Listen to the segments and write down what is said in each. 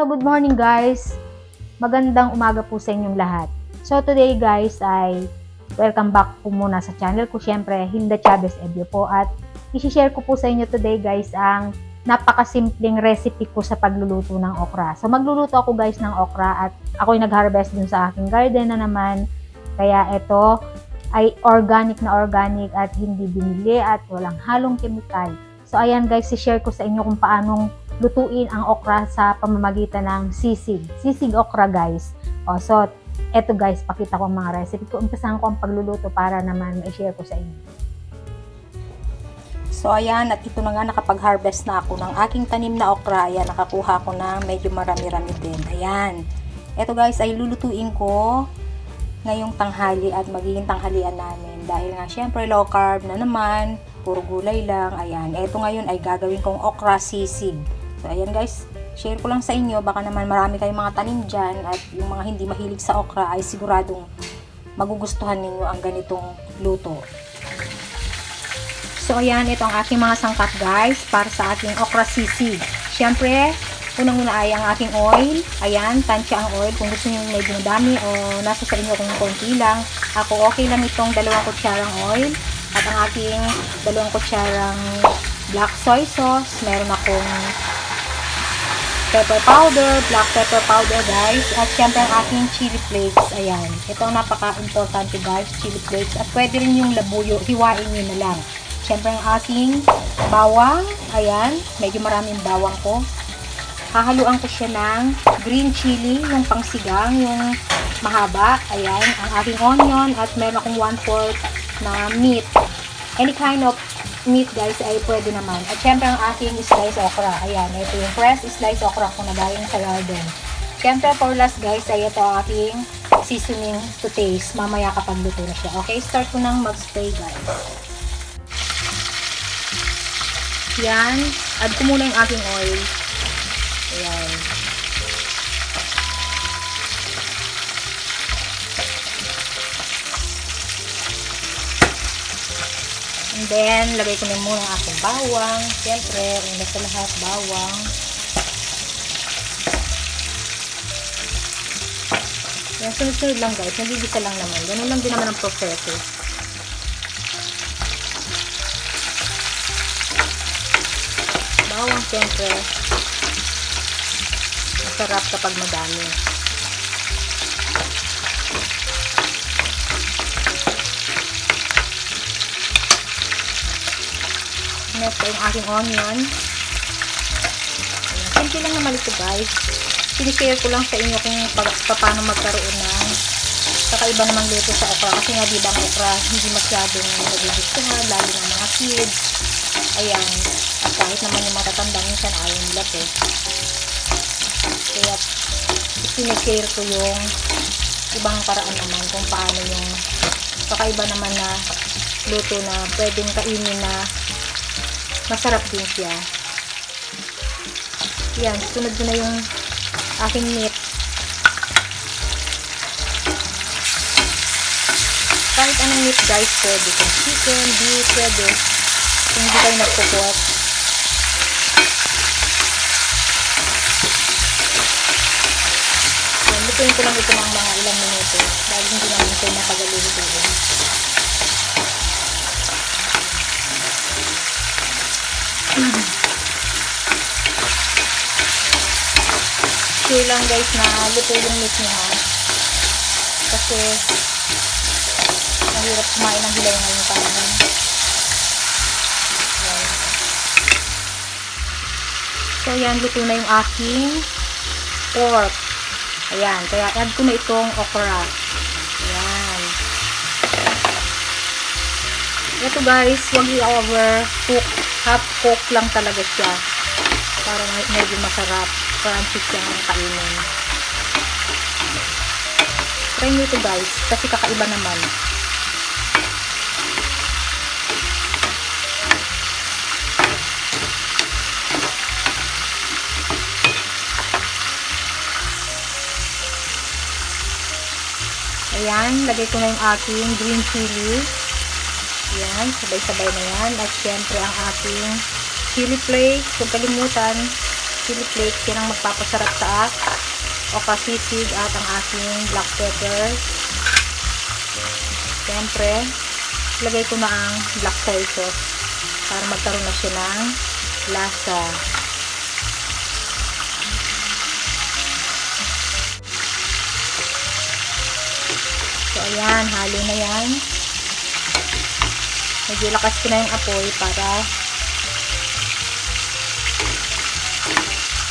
Hello, good morning guys! Magandang umaga po sa inyong lahat. So today guys ay welcome back po muna sa channel ko. Siyempre, Hilda Chavez Ebio po at i-share ko po sa inyo today guys ang napakasimpleng recipe ko sa pagluluto ng okra. So magluluto ako guys ng okra at ako'y nag-harvest dun sa aking garden na naman. Kaya ito ay organic at hindi binili at walang halong kemikal. So ayan guys, i-share ko sa inyo kung paanong lutuin ang okra sa pamamagitan ng sisig. Sisig okra guys. So eto guys, pakita ko ang mga recipe ko. Umpisahan ko ang pagluluto para naman i-share ko sa inyo. So ayan, at ito na nga, nakapag-harvest na ako ng aking tanim na okra. Ayan, nakakuha ko na medyo marami-rami din. Ayan. Eto guys, ay lulutuin ko ngayong tanghali at magiging tanghalian namin. Dahil nga syempre low carb na naman, puro gulay lang. Ayan, eto ngayon ay gagawin kong okra sisig. So ayan guys, share ko lang sa inyo, baka naman marami kayong mga tanim dyan at yung mga hindi mahilig sa okra ay siguradong magugustuhan ninyo ang ganitong luto. So ayan, ito ang aking mga sangkap guys para sa aking okra sisig. Syempre, unang-una ay ang aking oil. Ayan, tansya ang oil. Kung gusto nyo medyo madami o nasa sa inyo kung konti lang. Ako okay lang itong 2 kutsarang oil. At ang aking 2 kutsarang black soy sauce. Meron akong pepper powder, black pepper powder guys. At syempre ang aking chili flakes. Ayan, ito ang napaka-importante guys, chili flakes. At pwede rin yung labuyo, hiwain nyo na lang. Syempre ang aking bawang. Ayan, medyo maraming bawang ko. Hahaluan ko siya ng green chili, yung pangsigang, yung mahaba. Ayan, ang aking onion at meron akong 1/4 na meat. Any kind of meat guys ay pwede naman. At syempre ang aking slice okra. Ayan, ito yung fresh slice okra ko na galing sa garden. Syempre for last guys ay ito ang aking seasoning to taste. Mamaya kapag luto na siya. Okay, start ko nang mag-spray guys. Yan, add ko muna yung aking oil. Ayan. And then, lagay ko na muna ang aking bawang. Siyempre, una sa lahat, bawang. Ayan, sunod-sunod lang guys. Nagigisa lang naman. Ganun lang din naman ang proseso. Bawang, siyempre. Masarap kapag madami. Next ay yung aking onion. Ayan. Simple lang naman ito guys. Sinishare ko lang sa inyo kung paano magkaroon ng kakaiba namang luto sa okra. Kasi nga diba ang okra hindi masyadong nagugustuhan, lalo ng mga kids. Ayan. At kahit naman yung matatanda minsan ayaw nila to. Kaya sinishare ko yung ibang paraan naman kung paano yung kakaiba naman na luto na pwedeng kainin na masarap din siya. Yan, sunod ko na yung aking meat. Kahit anong meat guys, pwede. Kung chicken, beef, pwede. Kung hindi kayo nagpo-pork. Yan, lutuin ko lang ito ng mga ilang minuto. Dahil hindi naman ito napagalutuin. Sure lang guys na luto yung meat niya kasi mahirap kumain ng hilaw ngayong panahon. So yan, luto na yung aking pork. Ayan, kaya add ko na itong okra. Ayan. Ito guys, huwag i-over cook. Half cook lang talaga siya para medyo masarap, crunchy siyang kainin. Try nyo ito guys kasi kakaiba naman. Ayan, lagay ko na yung aking green chili. Ayan, sabay-sabay na yan. At syempre ang aking chili flakes, huwag kalimutan. chili flakes. Yan ang magpapasarap sa okra sisig at ang aking black pepper. Siyempre, lagay ko na ang black soy sauce para magkaroon na siya ng lasa. So, ayan, halo na yan. Medyo lakas ko na yung apoy para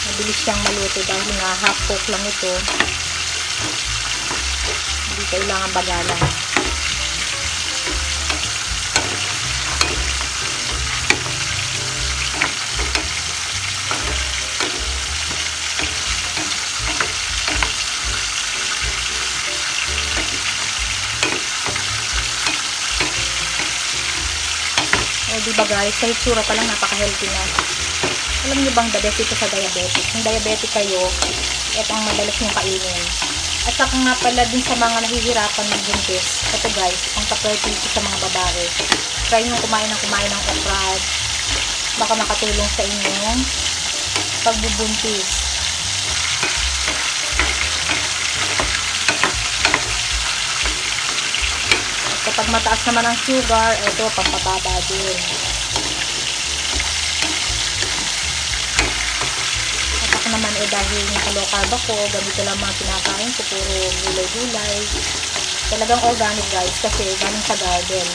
mabilis siyang maluto dahil nga half cook lang ito. Hindi kailangan bagalan. Diba guys, sa itsura pa lang napaka-healthy na. Alam niyo bang the best ito sa diabetic? Kung diabetic kayo, ito ang madalas niyong kainin. At saka nga pala din sa mga nahihirapan ng buntis. Ito guys, ang pa-fertility sa mga babae. Try nyo kumain ng okra. Baka makatulong sa inyong pagbubuntis. Kapag mataas naman ang sugar, ito, pampababa din. At ako naman, dahil low carb ako, ganito lang mga kinakain ko, puro gulay-gulay. Talagang organic guys, kasi galing sa garden.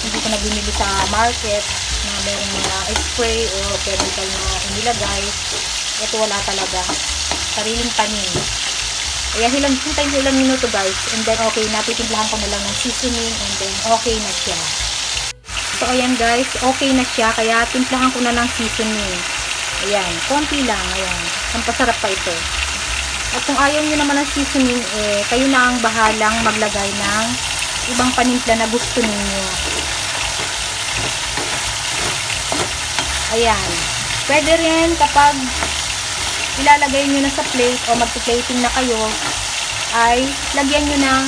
Hindi ko na binili sa market, na mayroong mga spray o chemical na inilagay. Ito wala talaga. Sariling tanim. Ayan, hintayin ko ilang minuto guys, and then okay, natitimblahan ko na lang ng seasoning, and then okay na siya. So ayan guys, okay na siya, kaya timplahan ko na ng seasoning. Ayan, konti lang, ayan, ang pasarap pa ito. At kung ayaw nyo naman ng seasoning, kayo na ang bahalang maglagay ng ibang panimpla na gusto ninyo. Ayan, pwede rin kapag ilalagay nyo na sa plate o magpi-plating na kayo, ay lagyan nyo ng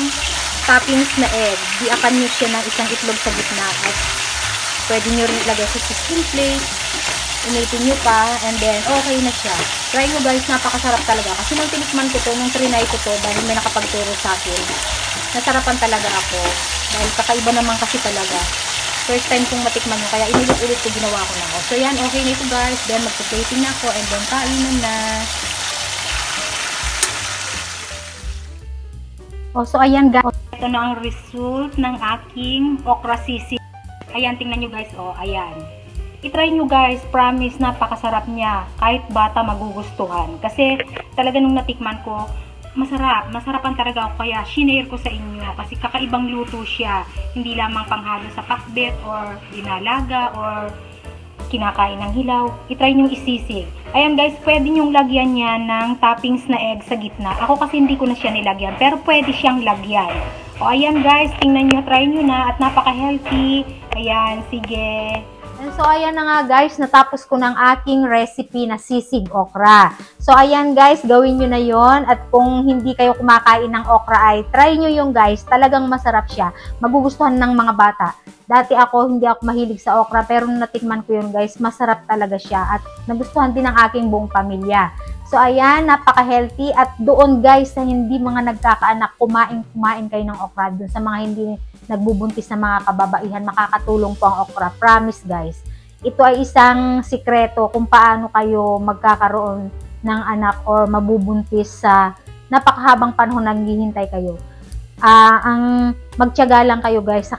toppings na egg. Diakan nyo siya ng isang itlog sa gitna at pwede nyo rin ilagay sa 16 plate. Initin nyo pa and then okay na siya. Try nyo guys, napakasarap talaga. Kasi nung tinikman ko to, nung trinay ko to, dahil may nakapagturo sa akin, nasarapan talaga ako. Dahil kakaiba naman kasi talaga. First time kong matikman nyo, kaya inulit-ulit ko ginawa ko na ako. So yan, okay na ito guys. Then magpa-plating na ako and then kainan na. So ayan guys, ito na ang result ng aking okra sisig. Ayan, tingnan nyo guys, ayan. I-try nyo guys, promise napakasarap niya. Kahit bata magugustuhan. Kasi talaga nung natikman ko, masarapan talaga ako, kaya shinare ko sa inyo kasi kakaibang luto siya, hindi lamang panghalo sa pakbet or dinalaga or kinakain ng hilaw. I-try nyo isisig. Ayan guys, pwede nyong lagyan niya ng toppings na egg sa gitna. Ako kasi hindi ko na siya nilagyan, pero pwede siyang lagyan. Ayan guys, tingnan nyo, try nyo na at napaka-healthy. Ayan, sige. And so, ayan na nga guys, natapos ko ng aking recipe na sisig okra. So, ayan guys, gawin nyo na yon. At kung hindi kayo kumakain ng okra ay try nyo yung guys, talagang masarap siya. Magugustuhan ng mga bata. Dati hindi ako mahilig sa okra, pero nung natikman ko yun guys, masarap talaga siya. At nagustuhan din ng aking buong pamilya. So, ayan, napaka-healthy. At doon guys, sa hindi mga nagkakaanak, kumain kayo ng okra. Doon sa mga hindi nagbubuntis na mga kababaihan, makakatulong po ang okra. Promise guys. Ito ay isang sikreto kung paano kayo magkakaroon ng anak or mabubuntis sa napakahabang panahon naghihintay kayo. Ang magtiyaga lang kayo guys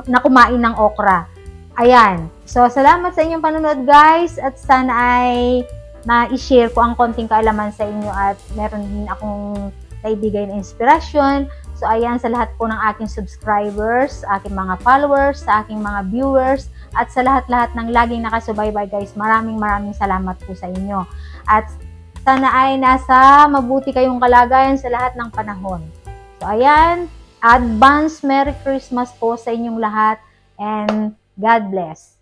na kumain ng okra. Ayan. So, salamat sa inyong panonood guys at sana ay na-share ko ang konting kaalaman sa inyo at meron din akong naibigay na inspirasyon. So, ayan, sa lahat po ng aking subscribers, aking mga followers, sa aking mga viewers, at sa lahat-lahat ng laging nakasubaybay guys, maraming salamat po sa inyo. At sana ay nasa mabuti kayong kalagayan sa lahat ng panahon. So, ayan, advance Merry Christmas po sa inyong lahat and God bless.